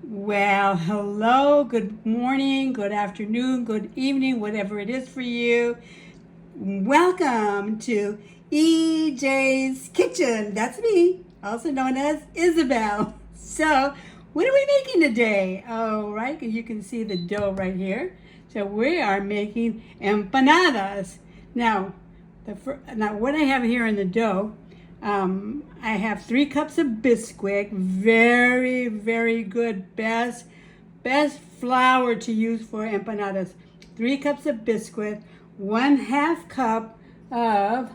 Well, hello, good morning, good afternoon, good evening, whatever it is for you. Welcome to EJ's Kitchen. That's me, also known as Isabel. So, what are we making today? Oh, right, you can see the dough right here. So, we are making empanadas. Now, now what I have here in the dough, I have 3 cups of Bisquick, very, very good, best flour to use for empanadas. 3 cups of Bisquick, 1/2 cup of,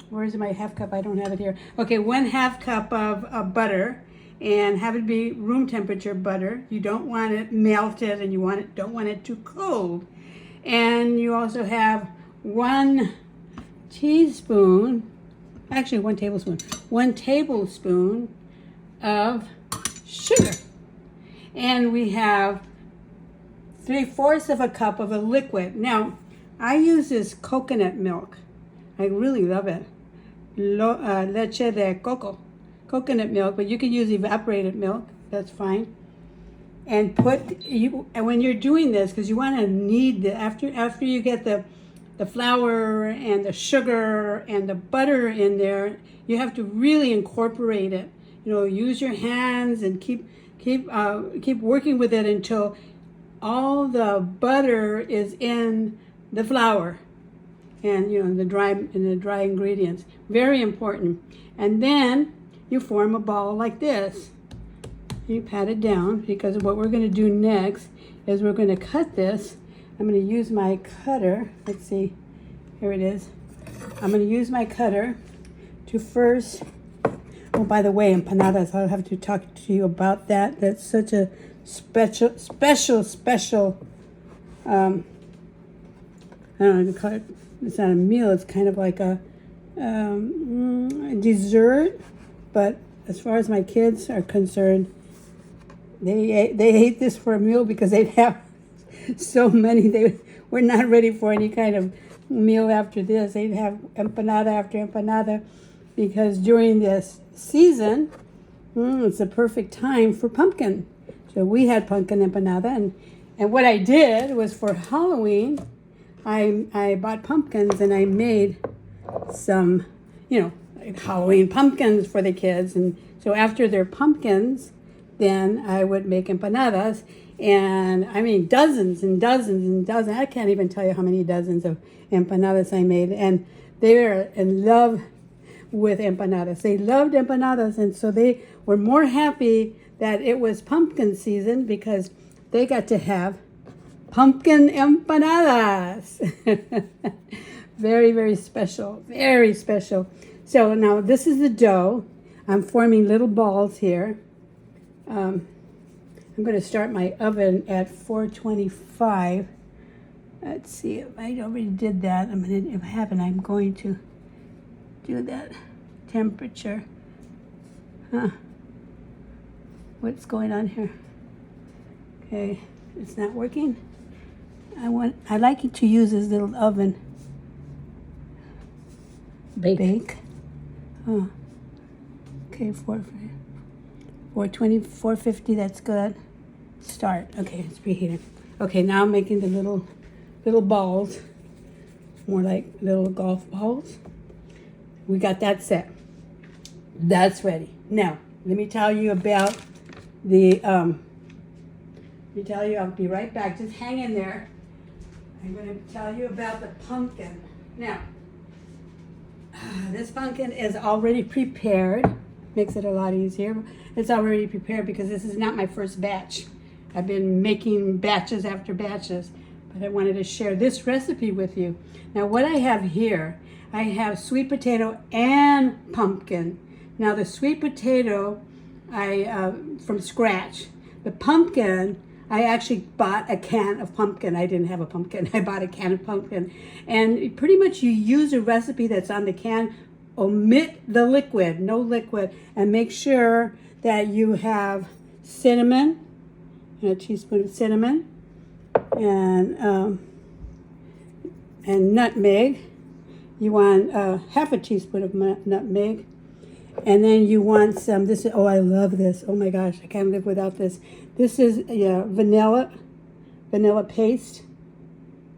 where's my half cup? I don't have it here. Okay, 1/2 cup of butter, and have it be room temperature butter. You don't want it melted, and don't want it too cold. And you also have 1 teaspoon, actually 1 tablespoon of sugar. And we have 3/4 of a cup of a liquid. Now, I use this coconut milk. I really love it. Leche de coco, coconut milk, but you can use evaporated milk. That's fine. And when you're doing this, because you want to knead after you get the flour and the sugar and the butter in there, you have to really incorporate it. Use your hands and keep working with it until all the butter is in the flour and the dry ingredients. Very important. And then you form a ball like this. You pat it down, because what we're going to do next is we're going to cut this. I'm going to use my cutter. Let's see. Here it is. I'm going to use my cutter to first. Oh, by the way, empanadas, I'll have to talk to you about that. That's such a special, I don't know, call it, it's not a meal, it's kind of like a dessert. But as far as my kids are concerned, they ate this for a meal because they have so many. They were not ready for any kind of meal after this. They'd have empanada after empanada, because during this season, it's a perfect time for pumpkin. So we had pumpkin empanada, and what I did was, for Halloween, I bought pumpkins and I made some, like Halloween pumpkins for the kids. And so after their pumpkins, then I would make empanadas. And I mean, dozens and dozens and dozens. I can't even tell you how many dozens of empanadas I made. And they were in love with empanadas. They loved empanadas. And so they were more happy that it was pumpkin season, because they got to have pumpkin empanadas. Very, very special. Very special. So now this is the dough. I'm forming little balls here. I'm going to start my oven at 425. Let's see if I already did that. If I haven't, I'm going to do that temperature. What's going on here? Okay, it's not working. I like it to use this little oven. Bake. Oh. Okay, 420, 450, that's good. Start. Okay, it's preheated. Okay, now I'm making the little balls. More like little golf balls. We got that set. That's ready. Now, let me tell you about I'll be right back. Just hang in there. I'm going to tell you about the pumpkin. Now, this pumpkin is already prepared. Makes it a lot easier. It's already prepared because this is not my first batch. I've been making batches after batches, but I wanted to share this recipe with you. Now, what I have here, I have sweet potato and pumpkin. Now, the sweet potato, from scratch. The pumpkin, I actually bought a can of pumpkin. I didn't have a pumpkin. I bought a can of pumpkin. And pretty much you use a recipe that's on the can. Omit the liquid, no liquid, and make sure that you have cinnamon, a teaspoon of cinnamon, and nutmeg. You want half a teaspoon of nutmeg, And then you want some, this is, oh, I love this. Oh my gosh, I can't live without this. This is vanilla paste.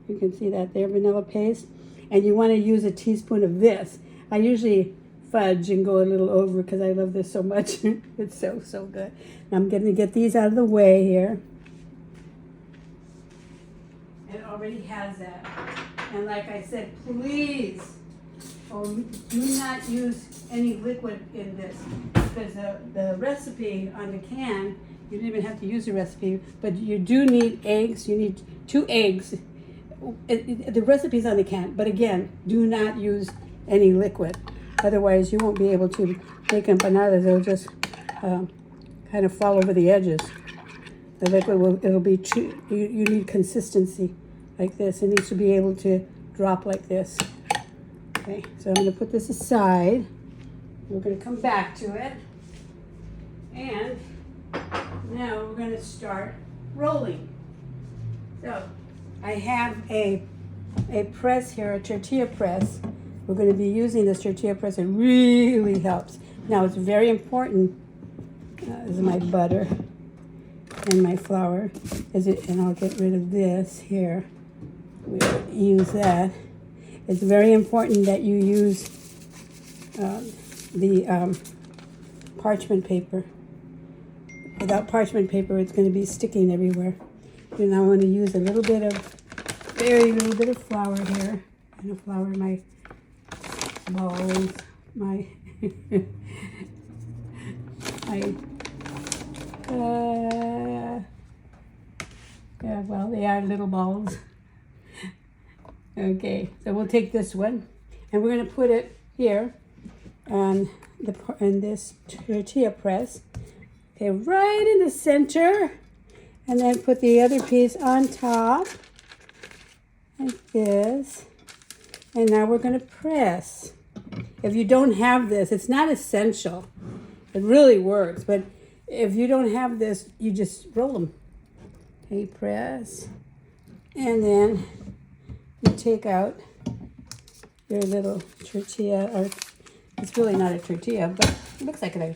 You can see that there, vanilla paste. And you want to use a teaspoon of this. I usually fudge and go a little over because I love this so much. It's so, so good. I'm going to get these out of the way here. It already has that. And like I said, please, do not use any liquid in this, because the recipe on the can, you don't even have to use the recipe, but you do need eggs. You need 2 eggs. The recipe's on the can, but again, do not use any liquid. Otherwise, you won't be able to make empanadas. They'll just kind of fall over the edges. The liquid it'll be too, you need consistency like this. It needs to be able to drop like this. Okay, so I'm going to put this aside. We're going to come back to it. And now we're going to start rolling. So I have a press here, a tortilla press. We're going to be using this tortilla press. It really helps. Now it's very important. This is my butter and my flour. And I'll get rid of this here. We'll use that. It's very important that you use the parchment paper. Without parchment paper, it's going to be sticking everywhere. And I want to use a little bit of, very little bit of flour here. I'm going to flour my balls, yeah, well, they are little balls. Okay, so we'll take this one, and we're going to put it here on this tortilla press. Okay, right in the center, and then put the other piece on top, like this. And now we're going to press. If you don't have this, it's not essential. It really works, but if you don't have this, you just roll them. Okay, press, and then you take out your little tortilla, or it's really not a tortilla, but it looks like a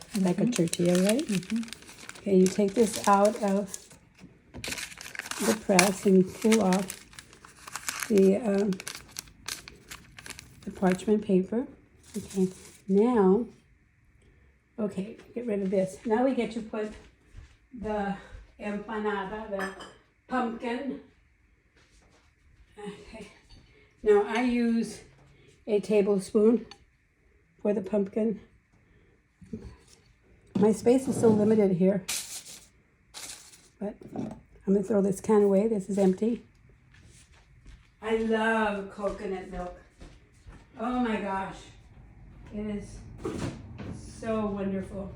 tortilla, right? Mm-hmm. Okay, you take this out of the press and pull off the parchment paper. Okay, now, okay, get rid of this. Now we get to put the empanada, the pumpkin. Okay. Now I use a tablespoon for the pumpkin. My space is so limited here, but I'm going to throw this can away. This is empty. I love coconut milk. Oh my gosh. It is so wonderful.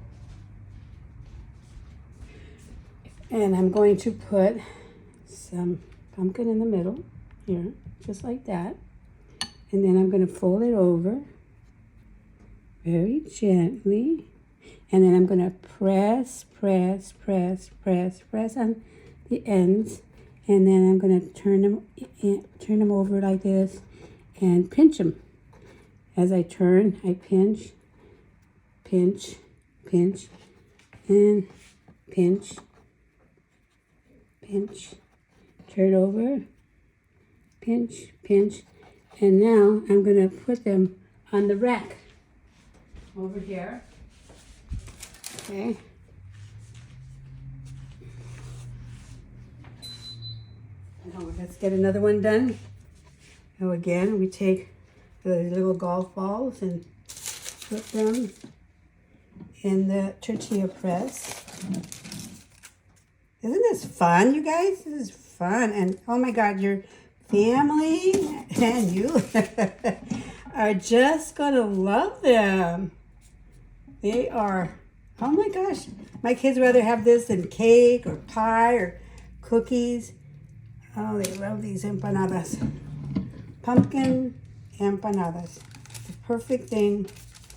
And I'm going to put some pumpkin in the middle here, just like that. And then I'm going to fold it over very gently. And then I'm going to press on the ends. And then I'm going to turn them over like this and pinch them. As I turn, I pinch, and pinch, turn over, pinch, and now I'm going to put them on the rack over here. Okay. Now let's get another one done. Now again, we take the little golf balls and put them in the tortilla press. Isn't this fun, you guys? This is fun. And oh my God, your family and you are just gonna love them. They are, oh my gosh. My kids rather have this than cake or pie or cookies. Oh, they love these empanadas. Pumpkin empanadas. The perfect thing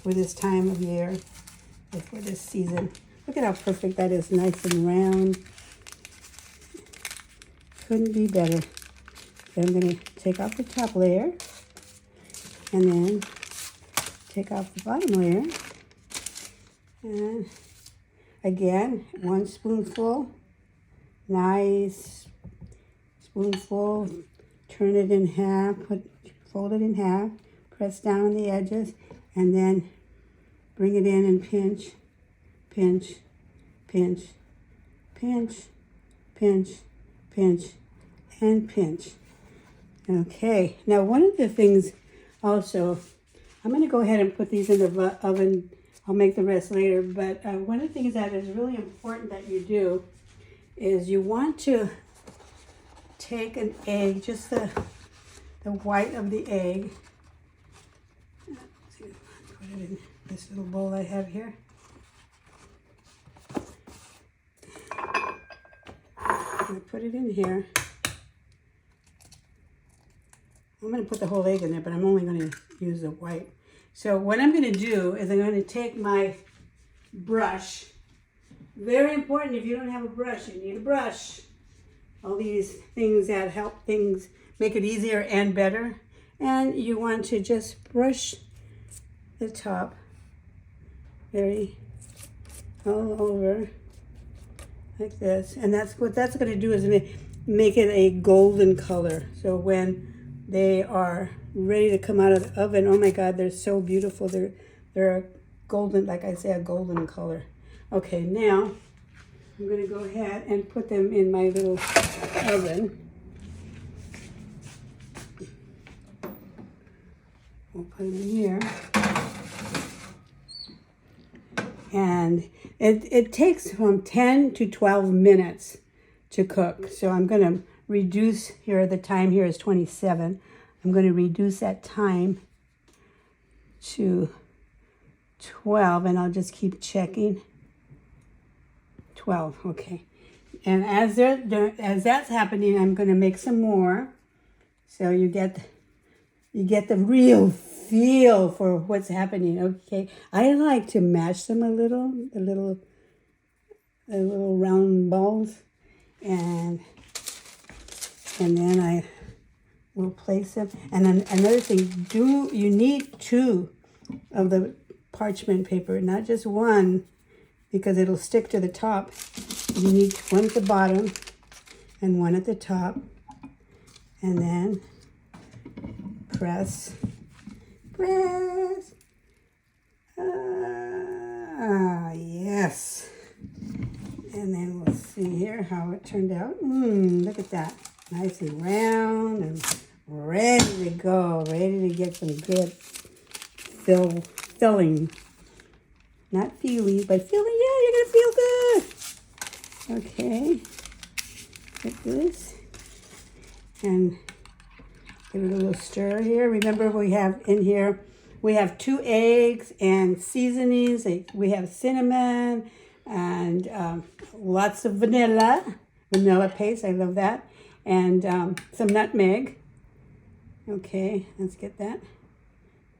for this time of year, or for this season. Look at how perfect that is, nice and round. Couldn't be better. So I'm going to take off the top layer, and then take off the bottom layer, And again, 1 spoonful. Nice spoonful. Turn it in half. Fold it in half. Press down on the edges. And then bring it in and pinch. Pinch. Pinch. Pinch. Pinch. Pinch. And pinch. Okay. Now one of the things also, I'm going to go ahead and put these in the oven. I'll make the rest later, but one of the things that is really important that you do is you want to take an egg, just the white of the egg. Put it in this little bowl I have here. I'm going to put it in here. I'm going to put the whole egg in there, but I'm only going to use the white. So what I'm going to do is I'm going to take my brush. Very important, if you don't have a brush, you need a brush. All these things that help things make it easier and better. And you want to just brush the top all over like this. And that's what that's going to do, is make it a golden color. So when they are ready to come out of the oven, oh my God, they're so beautiful. They're a golden, like I say, a golden color. Okay, now I'm going to go ahead and put them in my little oven. We'll put them in here. And it takes from 10 to 12 minutes to cook. So I'm going to reduce here, the time here is 27. I'm going to reduce that time to 12, and I'll just keep checking. 12, okay. And as that's happening, I'm going to make some more, so you get the real feel for what's happening. Okay, I like to mash them a little, the little round balls, and then I will place them. And then another thing, you need 2 of the parchment paper, not just 1, because it'll stick to the top. You need 1 at the bottom and 1 at the top, and then press. Yes. And then we'll see here how it turned out. Look at that. Nice and round and ready to go. Ready to get some good filling. Not feely, but filling. Yeah, you're going to feel good. Okay. Like this. And give it a little stir here. Remember, we have 2 eggs and seasonings. We have cinnamon and lots of vanilla paste. I love that. And some nutmeg. Okay, let's get that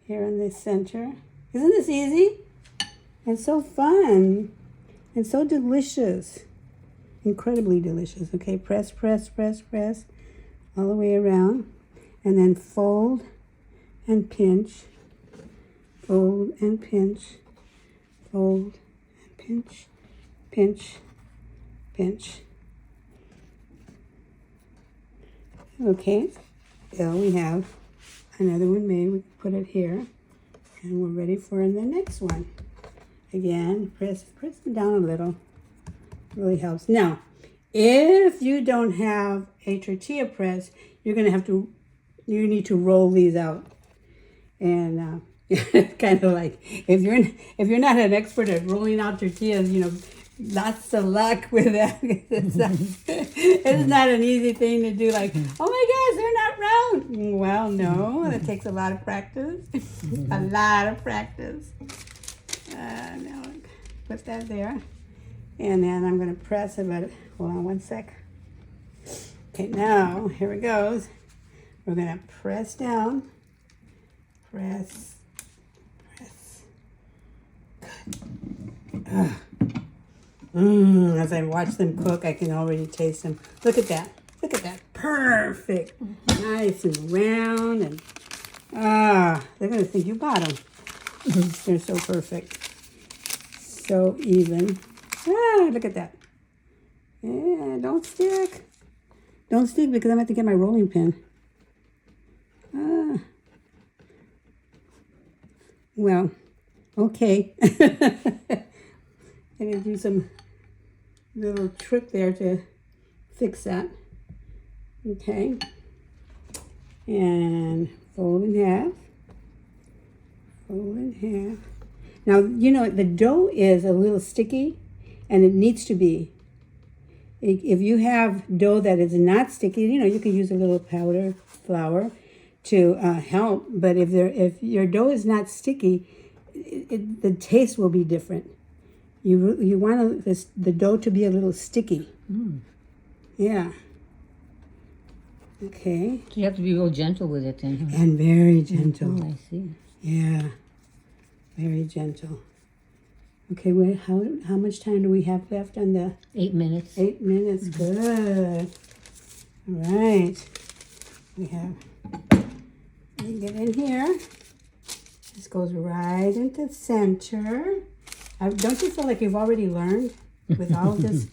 here in the center. Isn't this easy? And so fun. And so delicious. Incredibly delicious. Okay, press all the way around. And then fold and pinch. Fold and pinch. Fold and pinch. Pinch. Pinch. Okay, so we have another one made. We put it here, and we're ready for the next one. Again, press them down a little. Really helps. Now, if you don't have a tortilla press, you need to roll these out. And kind of like, if you're not an expert at rolling out tortillas, lots of luck with that. It's not an easy thing to do, like, oh my gosh, they're not round. Well, no, it takes a lot of practice. A lot of practice. Now, put that there. And then I'm going to press about, hold on one sec. Okay, now, here it goes. We're going to press down. Press. Good. As I watch them cook, I can already taste them. Look at that. Look at that. Perfect. Nice and round. And they're going to think you bought them. They're so perfect. so even. Ah, look at that. Yeah, don't stick. Don't stick because I'm going to have to get my rolling pin. Ah. Well, okay. I'm going to do some little trick there to fix that. Okay. And fold in half. Fold in half. Now, you know, the dough is a little sticky, and it needs to be. If you have dough that is not sticky, you know, you can use a little powder flour to help. But if your dough is not sticky, the taste will be different. You want the dough to be a little sticky. Mm. Yeah. Okay. So you have to be real gentle with it then. Huh? And very gentle. Oh, I see. Yeah. Very gentle. Okay, wait, how much time do we have left on the... 8 minutes. 8 minutes, good. All right. We get in here. This goes right into the center. Don't you feel like you've already learned with all this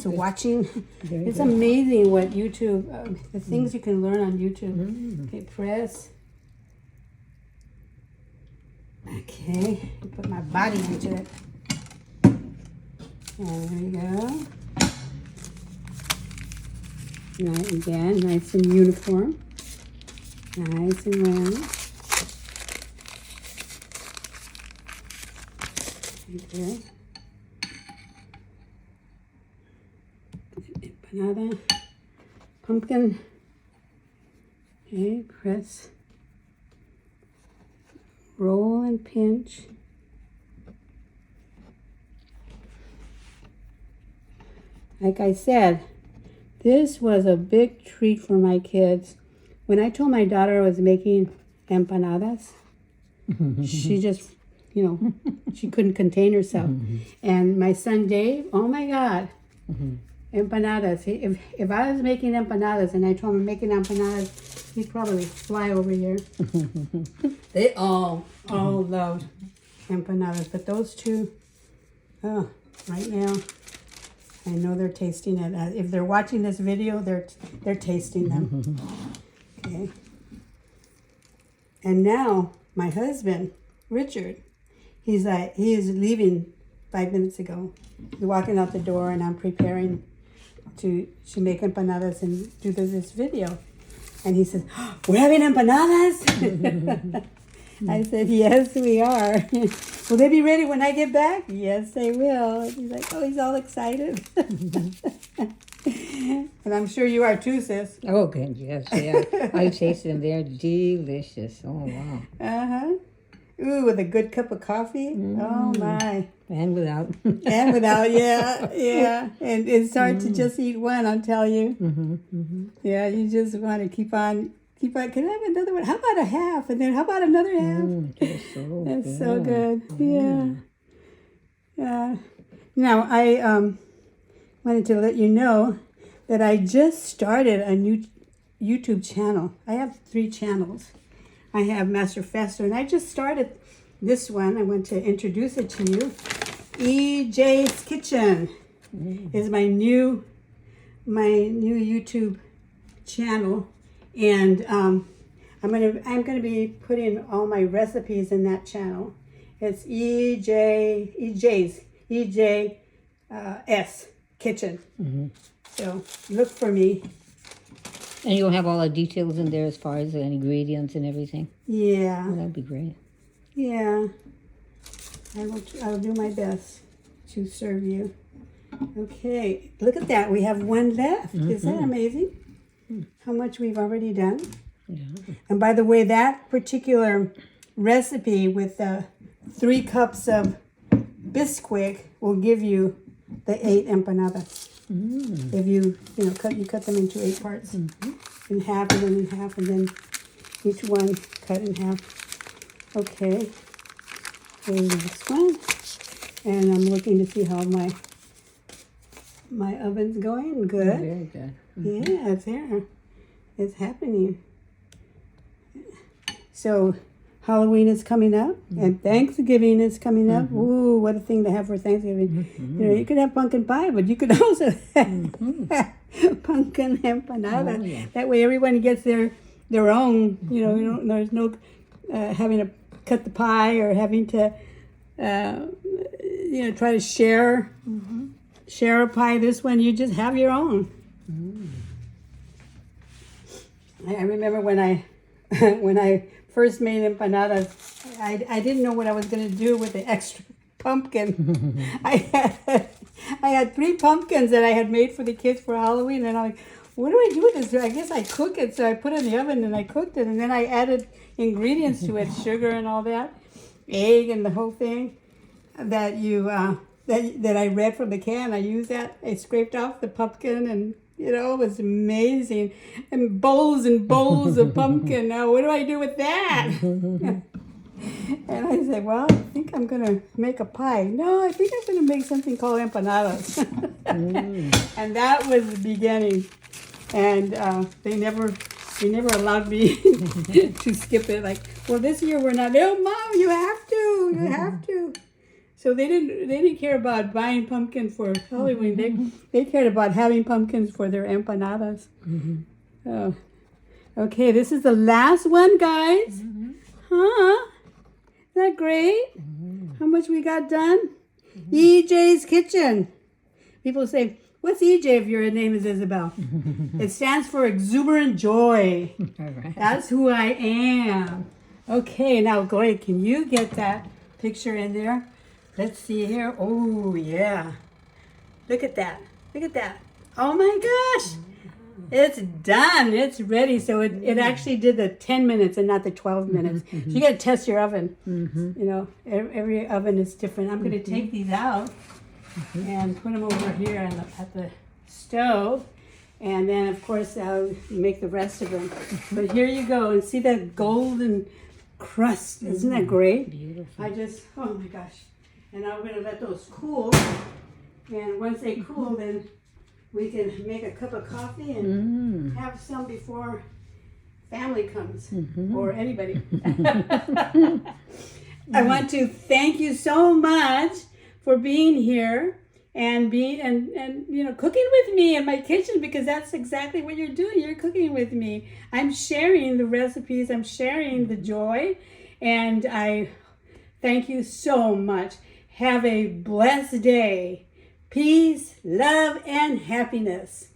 watching? It's amazing what YouTube, the things you can learn on YouTube. Okay, press. Okay, put my body into it. And there we go. Right, again, nice and uniform. Nice and round. Okay. Empanada. Pumpkin. Okay, press. Roll and pinch. Like I said, this was a big treat for my kids. When I told my daughter I was making empanadas, she just, you know, she couldn't contain herself. And my son Dave, oh my God, empanadas. If I was making empanadas and I told him I'm making empanadas, he'd probably fly over here. They all loved empanadas, but those two, oh, right now, I know they're tasting it. If they're watching this video, they're tasting them. Okay. And now my husband, Richard, he is leaving 5 minutes ago. He's walking out the door, and I'm preparing to make empanadas and do this video. And he says, oh, we're having empanadas? I said, yes, we are. Will they be ready when I get back? Yes, they will. And he's like, oh, he's all excited. And I'm sure you are too, sis. Oh, good, yes, yeah. I tasted them. They're delicious. Oh, wow. Uh-huh. Ooh, with a good cup of coffee. Oh, my. And without. And without, yeah, yeah. And it's hard to just eat one, I'll tell you. Yeah, you just want to keep on. Can I have another one? How about a half? And then how about another half? That's so good. Yeah. Yeah. Now, I wanted to let you know that I just started a new YouTube channel. I have 3 channels. I have Master Faster, and I just started this one. I want to introduce it to you. EJ's Kitchen is my new YouTube channel, and I'm gonna be putting all my recipes in that channel. It's EJ's Kitchen. So look for me. And you'll have all the details in there as far as the ingredients and everything? Yeah. Oh, that'd be great. Yeah. I'll do my best to serve you. Okay. Look at that. We have one left. Is that amazing? How much we've already done? Yeah. And by the way, that particular recipe with 3 cups of Bisquick will give you the 8 empanadas. If you cut them into 8 parts, in half and then in half, and then each one cut in half. Okay, here's this one, and I'm looking to see how my oven's going. Good. Very good. Yeah, it's there. It's happening. So, Halloween is coming up, and Thanksgiving is coming up. Ooh, what a thing to have for Thanksgiving. You know, you could have pumpkin pie, but you could also have pumpkin empanada. Oh, yeah. That way everyone gets their own, you know, there's no having to cut the pie or having to, you know, try to share a pie. This one, you just have your own. I remember when I first made empanadas, I didn't know what I was going to do with the extra pumpkin. I had 3 pumpkins that I had made for the kids for Halloween, and I'm like, what do I do with this? I guess I cook it. So I put it in the oven and I cooked it, and then I added ingredients to it, sugar and all that, egg and the whole thing that you that I read from the can. I used that. I scraped off the pumpkin, and you know, it was amazing. And bowls of pumpkin. Now, what do I do with that? And I said, well, I think I'm going to make a pie. No, I think I'm going to make something called empanadas. And that was the beginning. And they never allowed me to skip it. Like, well, this year we're not. Oh, Mom, you have to. So they didn't care about buying pumpkin for Halloween. They cared about having pumpkins for their empanadas. Oh. Okay, this is the last one, guys. Huh? Isn't that great? How much we got done? EJ's Kitchen. People say, what's EJ if your name is Isabel? It stands for exuberant joy. All right. That's who I am. Okay, now Gloria, can you get that picture in there? Let's see here. Oh, yeah. Look at that. Look at that. Oh my gosh. It's done. It's ready. So it actually did the 10 minutes and not the 12 minutes. So you got to test your oven. You know, every oven is different. I'm going to take these out and put them over here at the stove. And then, of course, I'll make the rest of them. But here you go. And see that golden crust. Isn't that great? Beautiful. Oh my gosh. And now we're going to let those cool. And once they cool, then we can make a cup of coffee and have some before family comes or anybody. I want to thank you so much for being here and you know, cooking with me in my kitchen, because that's exactly what you're doing. You're cooking with me. I'm sharing the recipes. I'm sharing the joy, and I thank you so much. Have a blessed day. Peace, love, and happiness.